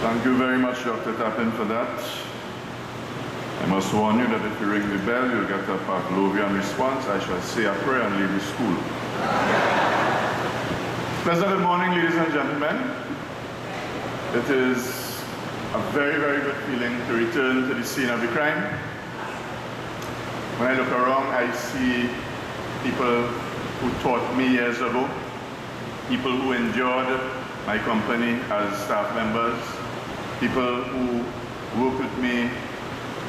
Thank you very much, Dr. Tappan, for that. I must warn you that if you ring the bell, you'll get a Pavlovian response. I shall say a prayer and leave the school. Pleasant good morning, ladies and gentlemen. It is a very, very good feeling to return to the scene of the crime. When I look around, I see people who taught me years ago, people who endured my company as staff members, people who work with me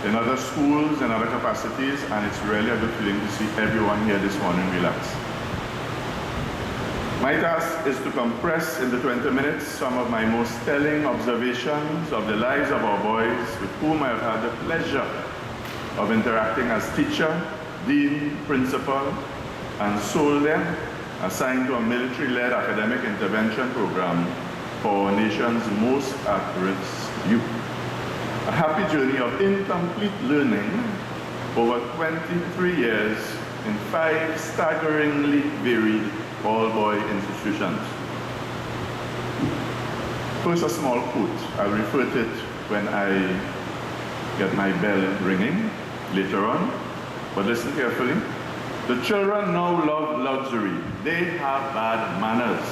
in other schools and other capacities, and it's really a good feeling to see everyone here this morning relax. My task is to compress in the 20 minutes some of my most telling observations of the lives of our boys with whom I have had the pleasure of interacting as teacher, dean, principal, and sole then assigned to a military-led academic intervention program for our nation's most at-risk youth. A happy journey of incomplete learning over 23 years in 5 staggeringly varied all-boy institutions. First, a small quote. I'll refer to it when I get my bell ringing later on, but listen carefully. The children now love luxury. They have bad manners,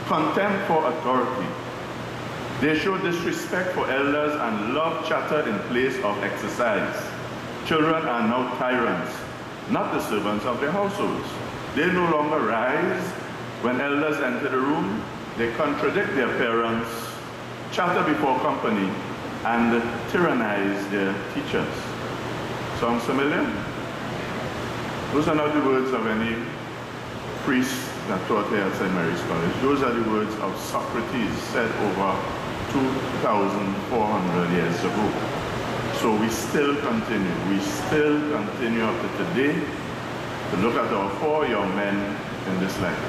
contempt for authority. They show disrespect for elders and love chatter in place of exercise. Children are now tyrants, not the servants of their households. They no longer rise when elders enter the room. They contradict their parents, chatter before company, and tyrannize their teachers. Sounds familiar? Those are not the words of any priest that taught here at St. Mary's College. Those are the words of Socrates, said over 2,400 years ago. So we still continue up to today to look at our 4 young men in this light.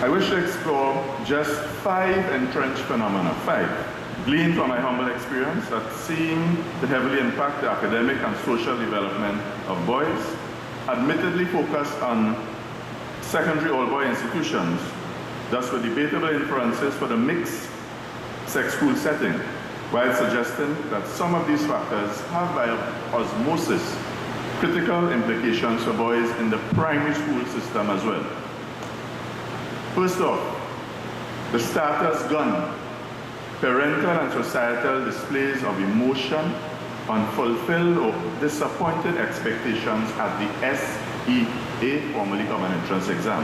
I wish to explore just 5 entrenched phenomena, 5, gleaned from my humble experience that seem to heavily impact the academic and social development of boys, admittedly focused on secondary all-boy institutions, thus with debatable inferences for the mixed sex school setting, while suggesting that some of these factors have by osmosis critical implications for boys in the primary school system as well. First off, the starter's gun, parental and societal displays of emotion, unfulfilled or disappointed expectations at the SEA, formerly Common Entrance Exam.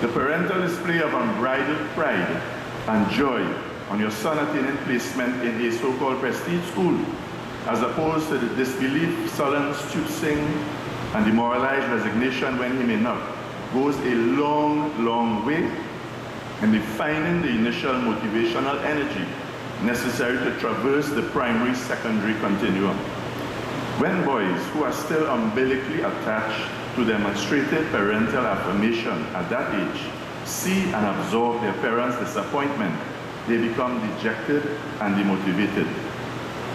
The parental display of unbridled pride and joy on your son attaining placement in a so-called prestige school, as opposed to the disbelief, sullen stupsing, and demoralized resignation when he may not, goes a long, long way in defining the initial motivational energy necessary to traverse the primary-secondary continuum. When boys who are still umbilically attached to demonstrated parental affirmation at that age see and absorb their parents' disappointment, they become dejected and demotivated.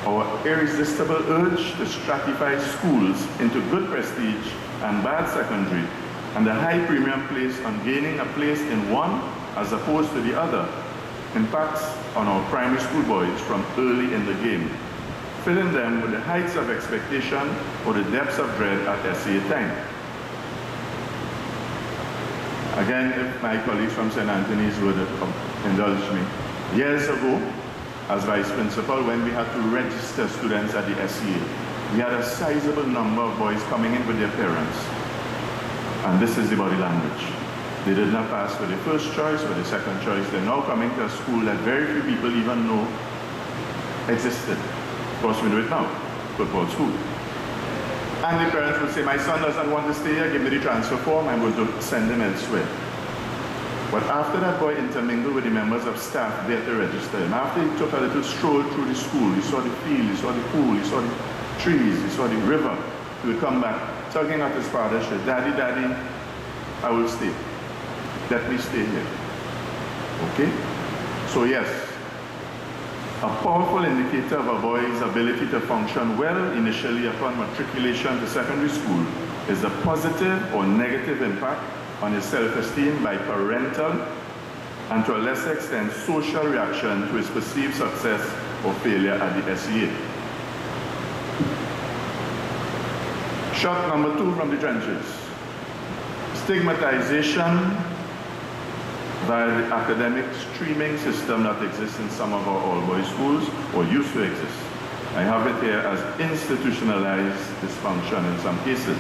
Our irresistible urge to stratify schools into good prestige and bad secondary, and the high premium placed on gaining a place in one as opposed to the other, impacts on our primary school boys from early in the game, filling them with the heights of expectation or the depths of dread at SEA time. Again, if my colleagues from St. Anthony's would indulge me. Years ago, as vice principal, when we had to register students at the SEA, we had a sizable number of boys coming in with their parents. And this is the body language. They did not pass for the first choice or the second choice. They're now coming to a school that very few people even know existed. Of course, we know it now, football school. And the parents would say, my son doesn't want to stay here, give me the transfer form, I'm going to send him elsewhere. But after that boy intermingled with the members of staff there to register him, after he took a little stroll through the school, he saw the field, he saw the pool, he saw the trees, he saw the river, he would come back, tugging at his father's shirt, Daddy, Daddy, I will stay. Let me stay here. Okay? So yes, a powerful indicator of a boy's ability to function well initially upon matriculation to secondary school is the positive or negative impact on his self-esteem by parental and to a lesser extent, social reaction to his perceived success or failure at the SEA. Shot number 2 from the trenches. Stigmatization via the academic streaming system that exists in some of our all-boys schools, or used to exist. I have it here as institutionalized dysfunction in some cases.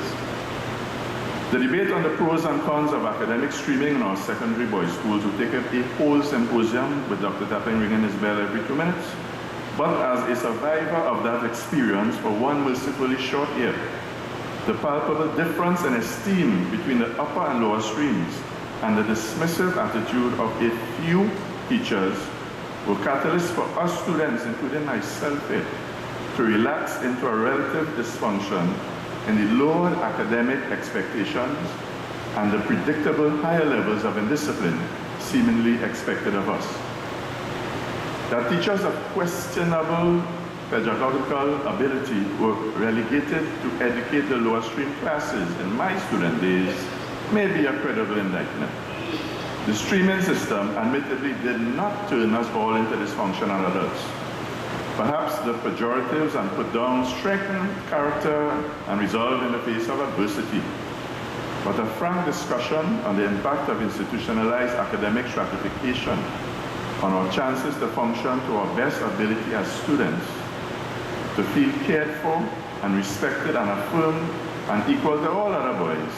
The debate on the pros and cons of academic streaming in our secondary boys' schools will take up a whole symposium with Dr. Tapping ringing his bell every 2 minutes. But as a survivor of that experience for one mercifully short year, the palpable difference in esteem between the upper and lower streams and the dismissive attitude of a few teachers were catalysts for us students, including myself here, to relax into a relative dysfunction in the lowered academic expectations and the predictable higher levels of indiscipline seemingly expected of us. That teachers of questionable pedagogical ability were relegated to educate the lower stream classes in my student days may be a credible indictment. The streaming system admittedly did not turn us all into dysfunctional adults. Perhaps the pejoratives and put-downs strengthened character and resolve in the face of adversity. But a frank discussion on the impact of institutionalized academic stratification on our chances to function to our best ability as students, to feel cared for and respected and affirmed and equal to all other boys,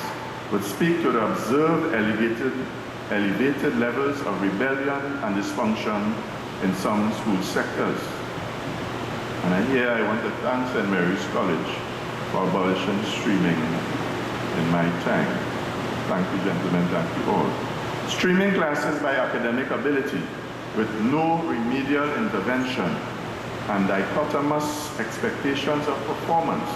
would speak to the observed elevated levels of rebellion and dysfunction in some school sectors. And here I want to thank St. Mary's College for abolishing streaming in my time. Thank you, gentlemen, thank you all. Streaming classes by academic ability with no remedial intervention and dichotomous expectations of performance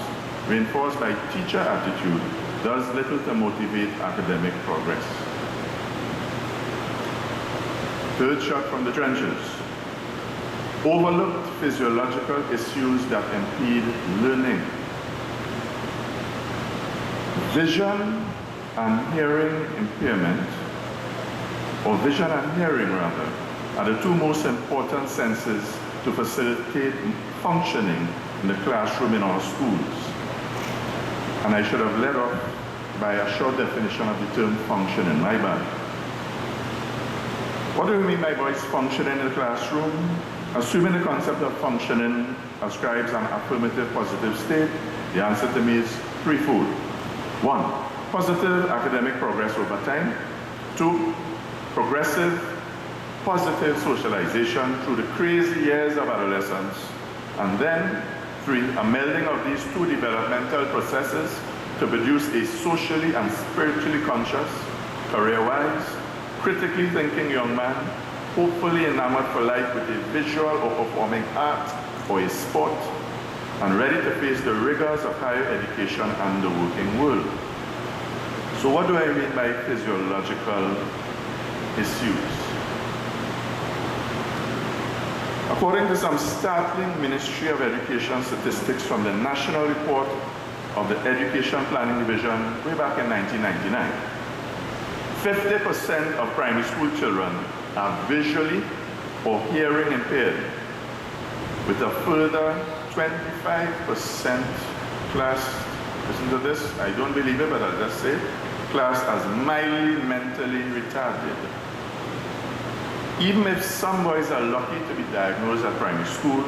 reinforced by teacher attitude does little to motivate academic progress. Third shot from the trenches. Overlooked physiological issues that impede learning. Vision and hearing impairment, or vision and hearing rather, are the 2 most important senses to facilitate functioning in the classroom in our schools. And I should have led off by a short definition of the term function in my bag. What do we mean by boys functioning in the classroom? Assuming the concept of functioning ascribes an affirmative positive state, the answer to me is threefold. 1, positive academic progress over time. 2, progressive positive socialization through the crazy years of adolescence. And then 3, a melding of these 2 developmental processes to produce a socially and spiritually conscious, career-wise, critically thinking young man, hopefully enamored for life with a visual or performing art or a sport, and ready to face the rigors of higher education and the working world. So what do I mean by physiological issues? According to some startling Ministry of Education statistics from the National Report of the Education Planning Division way back in 1999, 50% of primary school children are visually or hearing impaired, with a further 25% class, listen to this, I don't believe it, but I'll just say, class as mildly mentally retarded. Even if some boys are lucky to be diagnosed at primary school,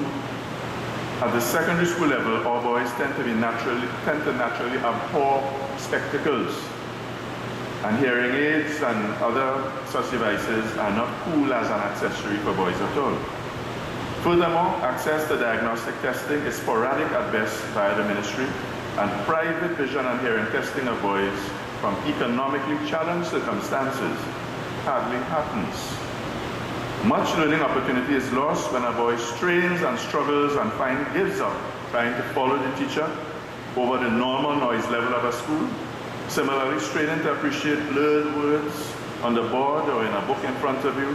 at the secondary school level, our boys tend to naturally abhor spectacles. And hearing aids and other such devices are not cool as an accessory for boys at all. Furthermore, access to diagnostic testing is sporadic at best via the ministry, and private vision and hearing testing of boys from economically challenged circumstances hardly happens. Much learning opportunity is lost when a boy strains and struggles and finally gives up trying to follow the teacher over the normal noise level of a school. Similarly, straining to appreciate blurred words on the board or in a book in front of you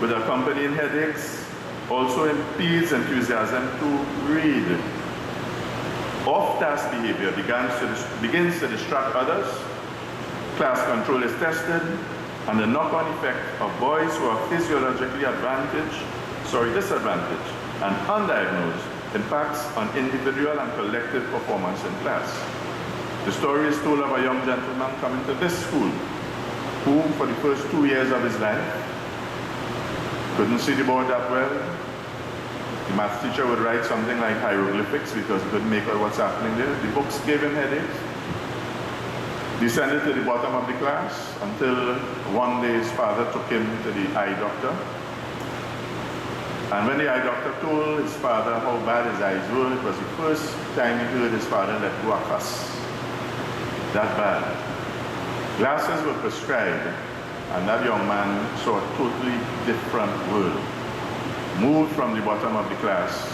with accompanying headaches also impedes enthusiasm to read. Off-task behavior begins to distract others. Class control is tested. and the knock-on effect of boys who are physiologically disadvantaged and undiagnosed impacts on individual and collective performance in class. The story is told of a young gentleman coming to this school who, for the first 2 years of his life, couldn't see the board that well. The math teacher would write something like hieroglyphics because he couldn't make out what's happening there. The books gave him headaches. Descended to the bottom of the class until one day his father took him to the eye doctor. And when the eye doctor told his father how bad his eyes were, it was the first time he heard his father let go a cuss. That bad. Glasses were prescribed, and that young man saw a totally different world. Moved from the bottom of the class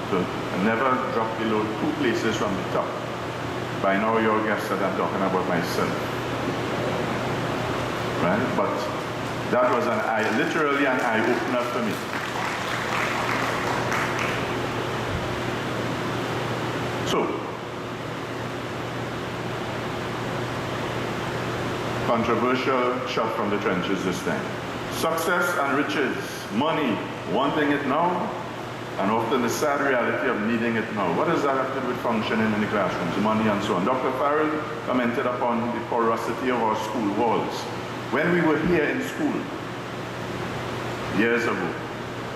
to never drop below 2 places from the top. By now your guess that I'm talking about myself. Right? But that was literally an eye-opener for me. So, controversial shot from the trenches this time. Success and riches, money, wanting it now, and often the sad reality of needing it now. What does that have to do with functioning in the classrooms, money and so on? Dr. Farrell commented upon the porosity of our school walls. When we were here in school, years ago,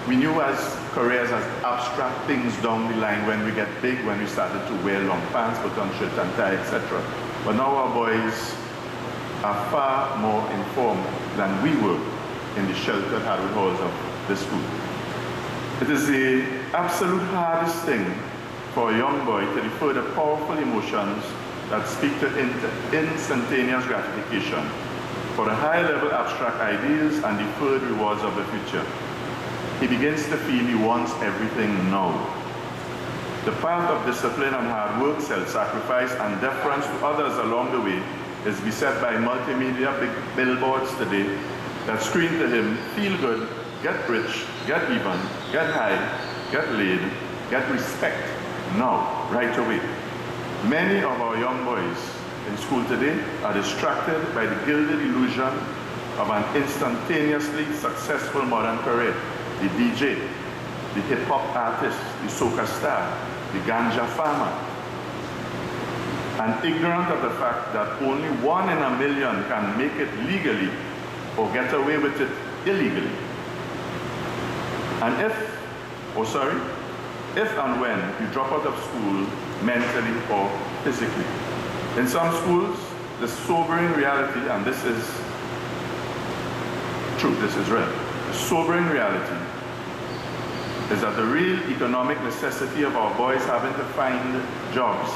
we knew as careers as abstract things down the line when we get big, when we started to wear long pants, put on shirt and tie, etc. But now our boys are far more informed than we were in the sheltered hardwood halls of the school. It is the absolute hardest thing for a young boy to defer the powerful emotions that speak to instantaneous gratification, for the high-level abstract ideals and deferred rewards of the future. He begins to feel he wants everything now. The path of discipline and hard work, self-sacrifice, and deference to others along the way is beset by multimedia billboards today that scream to him, feel good, get rich, get even, get high, get laid, get respect, now, right away. Many of our young boys in school today are distracted by the gilded illusion of an instantaneously successful modern career. The DJ, the hip-hop artist, the soca star, the ganja farmer, and ignorant of the fact that only 1 in a million can make it legally or get away with it illegally. And if and when you drop out of school mentally or physically. In some schools, the sobering reality, and this is true, this is real, the sobering reality is that the real economic necessity of our boys having to find jobs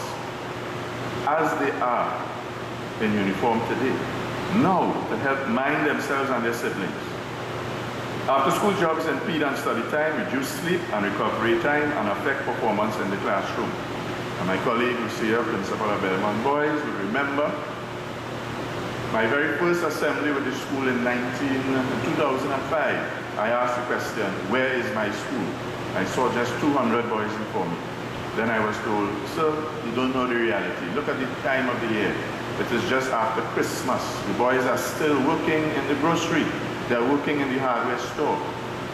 as they are in uniform today, now to help mind themselves and their siblings. After-school jobs impede on study time, reduce sleep and recovery time, and affect performance in the classroom. And my colleague Lucia, principal of Belmont Boys, will remember my very first assembly with the school in 2005. I asked the question, where is my school? I saw just 200 boys before me. Then I was told, sir, you don't know the reality. Look at the time of the year. It is just after Christmas. The boys are still working in the grocery. They're working in the hardware store.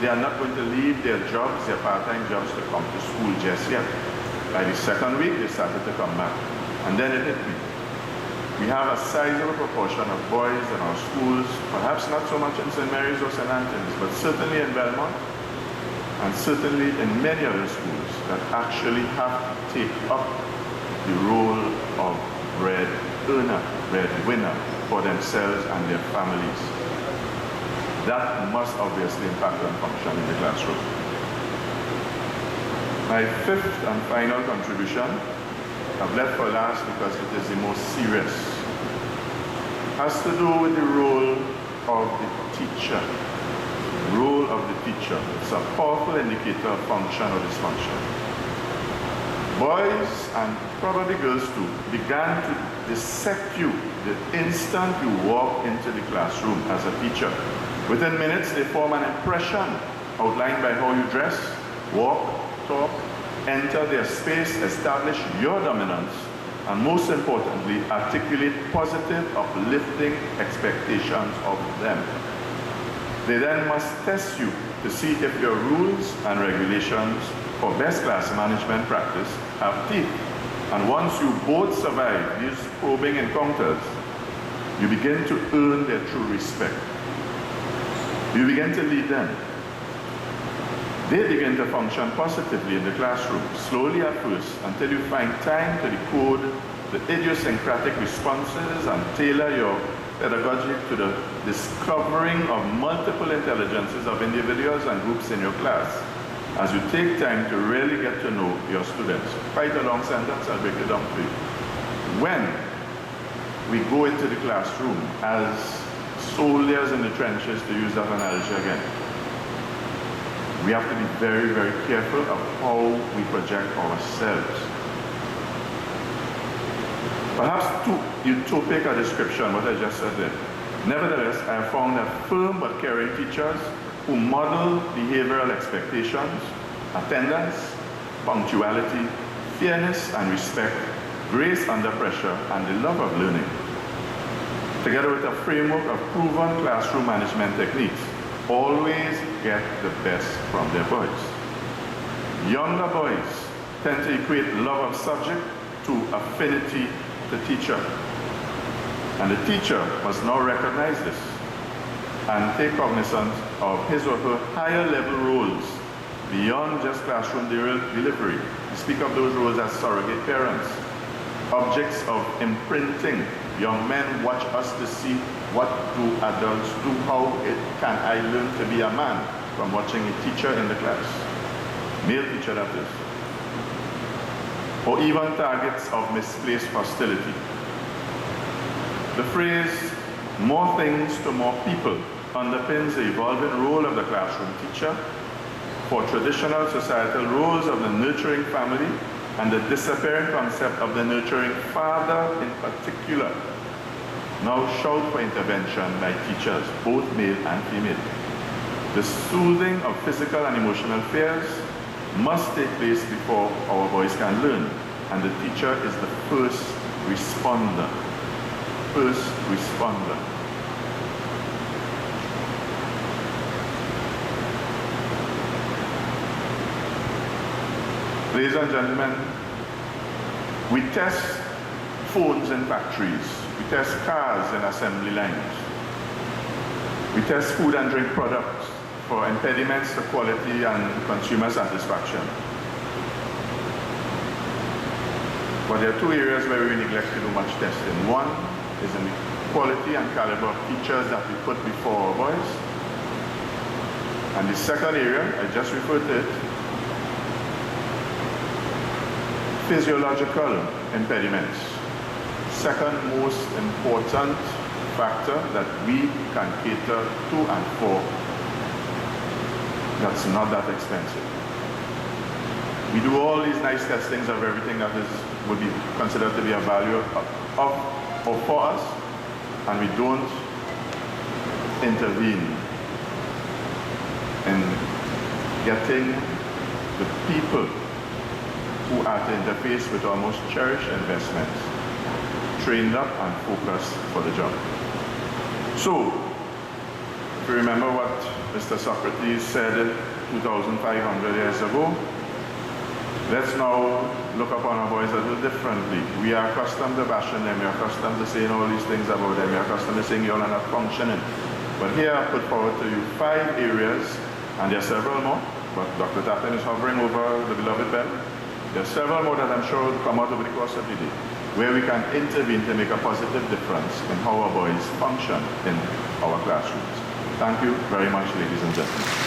They are not going to leave their jobs, their part-time jobs, to come to school just yet. By the second week, they started to come back. And then it hit me. We have a sizable proportion of boys in our schools, perhaps not so much in St. Mary's or St. Anthony's, but certainly in Belmont, and certainly in many other schools, that actually have to take up the role of breadwinner for themselves and their families. That must obviously impact on function in the classroom. My fifth and final contribution, I've left for last because it is the most serious, has to do with the role of the teacher. Role of the teacher. It's a powerful indicator of function or dysfunction. Boys, and probably girls too, began to dissect you the instant you walk into the classroom as a teacher. Within minutes, they form an impression outlined by how you dress, walk, talk, enter their space, establish your dominance, and most importantly, articulate positive, uplifting expectations of them. They then must test you to see if your rules and regulations for best class management practice have teeth. And once you both survive these probing encounters, you begin to earn their true respect. You begin to lead them. They begin to function positively in the classroom, slowly at first, until you find time to decode the idiosyncratic responses and tailor your pedagogy to the discovering of multiple intelligences of individuals and groups in your class, as you take time to really get to know your students. Quite a long sentence, I'll break it down for you. When we go into the classroom as soldiers in the trenches, to use that analogy again, we have to be very, very careful of how we project ourselves. Perhaps too utopic a description, what I just said there. Nevertheless, I have found that firm but caring teachers who model behavioral expectations, attendance, punctuality, fairness and respect, grace under pressure, and the love of learning, together with a framework of proven classroom management techniques, always get the best from their boys. Younger boys tend to equate love of subject to affinity to teacher. And the teacher must now recognize this and take cognizance of his or her higher level roles beyond just classroom delivery. We speak of those roles as surrogate parents, objects of imprinting. Young men watch us to see what do adults do, how can I learn to be a man from watching a teacher in the class, male teacher that is. Or even targets of misplaced hostility. The phrase, more things to more people, underpins the evolving role of the classroom teacher for traditional societal roles of the nurturing family and the disappearing concept of the nurturing father in particular. Now shout for intervention by teachers, both male and female. The soothing of physical and emotional fears must take place before our boys can learn, and the teacher is the first responder. First responder. Ladies and gentlemen, we test phones in factories. We test cars in assembly lines. We test food and drink products for impediments to quality and consumer satisfaction. But there are two areas where we neglect to do much testing. One is in the quality and caliber of teachers that we put before our boys. And the second area, I just referred to it, physiological impediments. Second most important factor that we can cater to and for that's not that expensive. We do all these nice testings of everything that would be considered to be a value of or for us, and we don't intervene in getting the people who are to interface with our most cherished investments trained up and focused for the job. So, if you remember what Mr. Socrates said 2,500 years ago, let's now look upon our boys a little differently. We are accustomed to bashing them, we are accustomed to saying all these things about them, we are accustomed to saying you're not functioning. But here I put forward to you 5 areas, and there are several more, but Dr. Taplin is hovering over the beloved bell. There are several more that I'm sure will come out over the course of the day, where we can intervene to make a positive difference in how our boys function in our classrooms. Thank you very much, ladies and gentlemen.